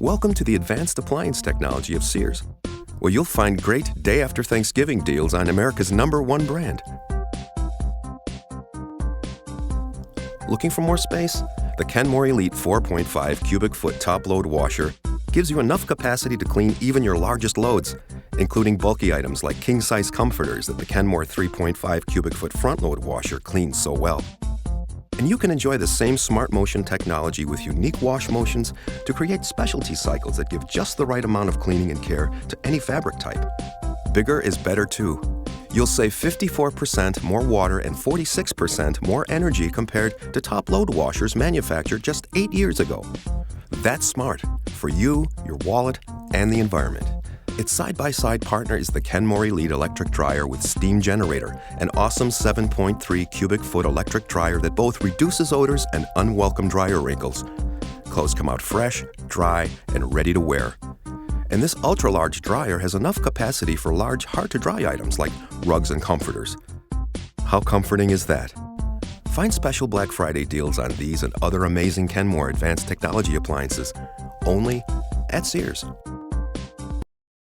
Welcome to the advanced appliance technology of Sears, where you'll find great day after Thanksgiving deals on America's #1 brand. Looking for more space? The Kenmore Elite 4.5 cubic foot top load washer gives you enough capacity to clean even your largest loads, including bulky items like king-size comforters that the Kenmore 3.5 cubic foot front load washer cleans so well. And you can enjoy the same smart motion technology with unique wash motions to create specialty cycles that give just the right amount of cleaning and care to any fabric type. Bigger is better too. You'll save 54% more water and 46% more energy compared to top-load washers manufactured just 8 years ago. That's smart for you, your wallet, and the environment. Its side-by-side partner is the Kenmore Elite electric dryer with steam generator, an awesome 7.3 cubic foot electric dryer that both reduces odors and unwelcome dryer wrinkles. Clothes come out fresh, dry, and ready to wear. And this ultra-large dryer has enough capacity for large, hard-to-dry items like rugs and comforters. How comforting is that? Find special Black Friday deals on these and other amazing Kenmore advanced technology appliances only at Sears.